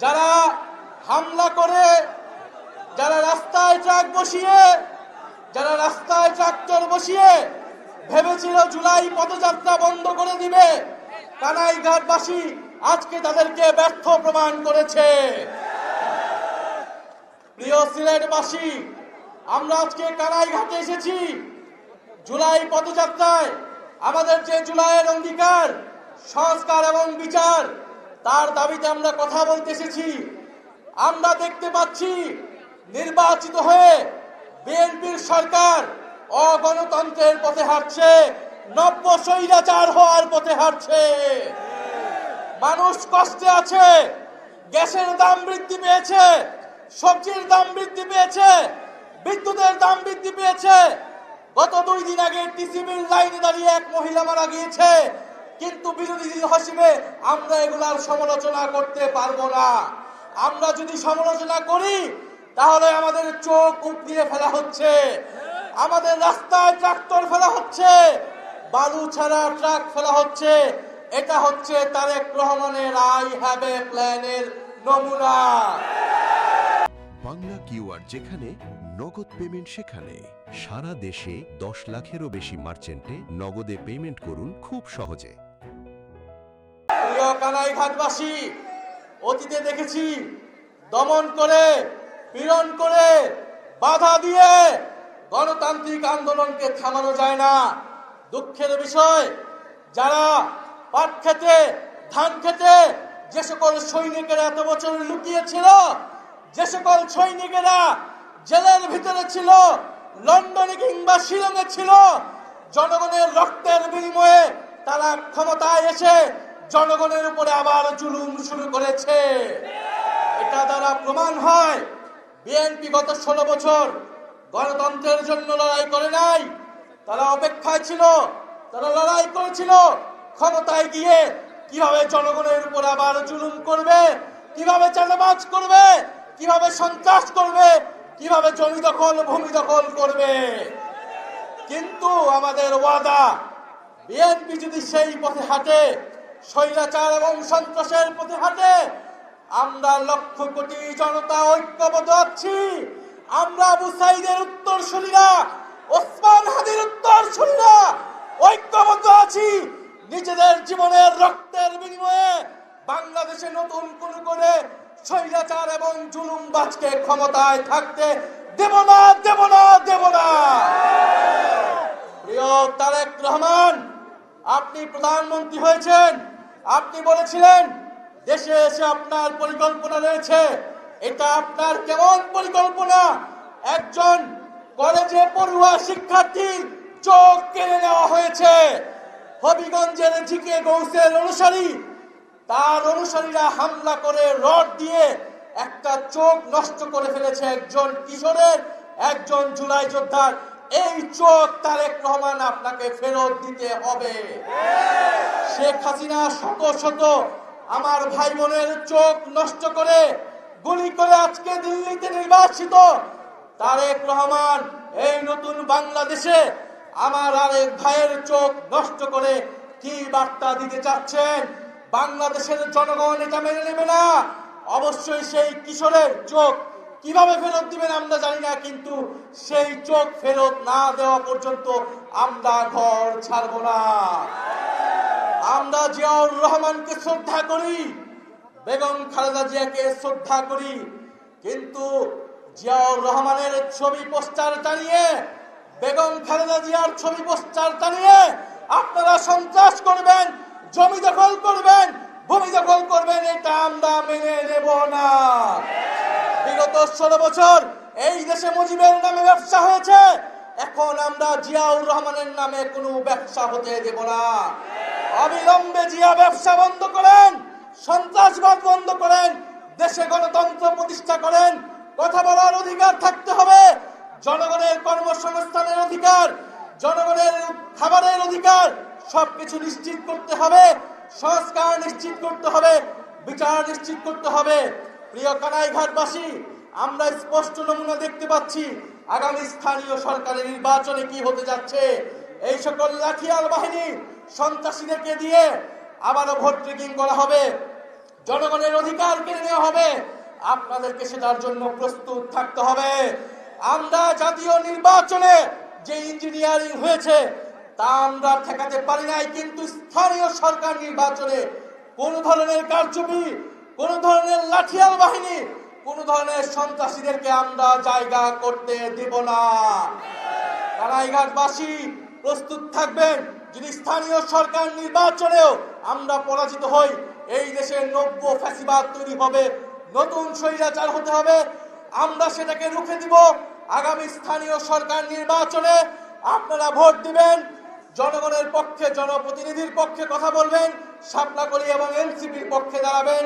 যারা হামলা করে, যারা রাস্তায় ট্রাক বসিয়ে, যারা রাস্তায় ট্রাক্টর বসিয়ে ভেবেছিল জুলাই পদযাত্রা বন্ধ করে দিবে, কানাইঘাটবাসী আজকে তাদেরকে ব্যর্থ প্রমাণ করেছে। প্রিয় সিলেটবাসী, আমরা আজকে কানাইঘাটে এসেছি জুলাই পদযাত্রায় আমাদের যে জুলাইয়ের অঙ্গীকার, সংস্কার এবং বিচার, তার দাবিতে আমরা কথা বলতে এসেছি। আমরা দেখতে পাচ্ছি নির্বাচিত হয়ে বিএনপির সরকার অগণতন্ত্রের পথে হাঁটছে, নব্য স্বৈরাচার হওয়ার পথে হাঁটছে। মানুষ কষ্টে আছে, গ্যাসের দাম বৃদ্ধি পেয়েছে, সবজির দাম বৃদ্ধি পেয়েছে, বিদ্যুতের দাম বৃদ্ধি পেয়েছে। গত 2 দিন আগে টিসিবির লাইনে দাঁড়িয়ে এক মহিলা মারা গিয়েছে, কিন্তু বিরোধী হিসেবে আমরা এগুলার সমালোচনা করতে পারবো না। আমরা যদি সমালোচনা করি তাহলে আমাদের চোখ উপড়িয়ে ফেলা হচ্ছে, আমাদের রাস্তায় ট্রাক্টর ফেলা হচ্ছে, বালু ছাড়া ট্রাক ফেলা হচ্ছে। এটা হচ্ছে তারেক রহমানের আই হ্যাভ এ প্ল্যানের নমুনা। বাংলা কিউআর, যেখানে নগদ পেমেন্ট সেখানে। সারা দেশে 10 লাখেরও বেশি মার্চেন্টে নগদে পেমেন্ট করুন খুব সহজে। প্রিয় কানাইঘাটবাসী, অতীতে দেখেছি দমন করে, পীড়ন করে, বাধা দিয়ে গণতান্ত্রিক আন্দোলনকে থামানো যায় না। দুঃখের বিষয়, যারা পাট খেতে, ধান খেতে যে সকল সৈনিকেরা এত বছর লুকিয়েছিল, যে সকল সৈনিকেরা জেলের ভিতরে ছিল, লন্ডনে কিংবা শিলংয়ে ছিল, জনগণের রক্তের বিনিময়ে তারা ক্ষমতায় এসে জনগণের উপরে আবার জুলুম শুরু করেছে। এটা দ্বারা প্রমাণ হয় বিএনপি গত 16 বছর গণতন্ত্রের জন্য লড়াই করে নাই। তারা অপেক্ষায় ছিল, তারা লড়াই করেছিল ক্ষমতায় গিয়ে কিভাবে জনগণের উপর আবার জুলুম করবে, কিভাবে চাঁদাবাজ করবে, কিভাবে সন্ত্রাস করবে, কিভাবে জমি দখল, ভূমি দখল করবে। কিন্তু আমাদের ওয়াদা, বিএনপি যদি সেই পথে হাঁটে, স্বৈরাচার এবং সন্ত্রাসের পথে হাঁটে, আমরা লক্ষ কোটি জনতা ঐক্যবদ্ধ আছি। আমরা আবু সাইদের উত্তরসূরিরা, ওসমান হাদির উত্তরসূরিরা ঐক্যবদ্ধ আছি। নিজেদের জীবনের রক্তের বিনিময়ে বাংলাদেশে নতুন করে স্বৈরাচার এবং জুলুমবাজকে ক্ষমতায় থাকতে দেব না, দেব না, দেব না। প্রিয় তারেক রহমান, আপনি প্রধানমন্ত্রী হয়েছেন, আপনি বলেছিলেন দেশে এসে আপনার পরিকল্পনা রয়েছে। এটা আপনার কেমন পরিকল্পনা? একজন কলেজে পড়ুয়া শিক্ষার্থীর চোখ কেড়ে নেওয়া হয়েছে। হবিগঞ্জের জিকে গৌসের অনুসারী, তার অনুসারীরা হামলা করে রড দিয়ে একটা চোখ নষ্ট করে ফেলেছে একজন কিশোরের, একজন জুলাই যোদ্ধার। এই চোখ তারেক রহমান আপনাকে ফেরত দিতে হবে। শেখ হাসিনা শত শত আমার ভাই বোনের চোখ নষ্ট করে, গুলি করে আজকে দিল্লিতে নির্বাসিত। তারেক রহমান এই নতুন বাংলাদেশে আমার আরেক ভাইয়ের চোখ নষ্ট করে কি বার্তা দিতে চাচ্ছেন? বাংলাদেশের জনগণ এটা মেনে নেবে না। অবশ্যই সেই কিশোরের চোখ কিভাবে ফেরত দিবেন আমরা জানি না, কিন্তু সেই চোখ ফেরত না দেওয়া পর্যন্ত আমরা ঘর ছাড়ব না। আমরা জিয়াউর রহমানকে শ্রদ্ধা করি, বেগম খালেদা জিয়াকে শ্রদ্ধা করি, কিন্তু জিয়াউর রহমানের ছবি পোস্টার টানিয়ে, বেগম খালেদা জিয়ার ছবি পোস্টার টানিয়ে আপনারা সন্ত্রাস করবেন, জমি দখল করবেন, ভূমি দখল করবেন, এটা আমরা মেনে নেব না। বিগত 16 বছর এই দেশে মুজিবের নামে ব্যবসা হয়েছে, এখন আমরা জিয়াউর রহমানের নামে কোনো ব্যবসা হতে দেব না। অবিলম্বে জিয়া ব্যবসা বন্ধ করেন, সন্ত্রাসবাদ বন্ধ করেন, দেশে গণতন্ত্র প্রতিষ্ঠা করেন। কথা বলার অধিকার থাকতে হবে, জনগণের কর্মসংস্থানের অধিকার, জনগণের খাবারের অধিকার, সবকিছু নিশ্চিত করতে হবে। সংস্কার নিশ্চিত করতে হবে, বিচার নিশ্চিত করতে হবে। প্রিয় কানাইঘাটবাসী, আমরা স্পষ্ট নমুনা দেখতে পাচ্ছি আগামী স্থানীয় সরকারের নির্বাচনে কি হতে যাচ্ছে। এই সকল লাঠিয়াল বাহিনী সন্ত্রাসীদেরকে দিয়ে আবারও ভোট ট্রেকিং করা হবে। জনগণের অধিকার কেড়ে নেওয়া হবে, আপনাদেরকে সেটার জন্য প্রস্তুত থাকতে হবে। আমরা জাতীয় নির্বাচনে যে ইঞ্জিনিয়ারিং হয়েছে তা আমরা ঠেকাতে পারি নাই, কিন্তু স্থানীয় সরকার নির্বাচনে কোন ধরনের কারচুপি, কোন ধরনের লাঠিয়াল বাহিনী, কোন ধরনের সন্ত্রাসীদেরকে আমরা জায়গা করতে দেব না। কানাইঘাটবাসী প্রস্তুত থাকবেন, যদি স্থানীয় সরকার নির্বাচনেও আমরা পরাজিত হই, এই দেশে নব্য ফ্যাসিবাদ তৈরি হবে, নতুন স্বৈরাচার হতে হবে। আমরা সেটাকে রুখে দিব। আগামী স্থানীয় সরকার নির্বাচনে আপনারা ভোট দিবেন, জনগণের পক্ষে, জনপ্রতিনিধির পক্ষে কথা বলবেন, শাপলাকলি এবং এনসিপির পক্ষে দাঁড়াবেন।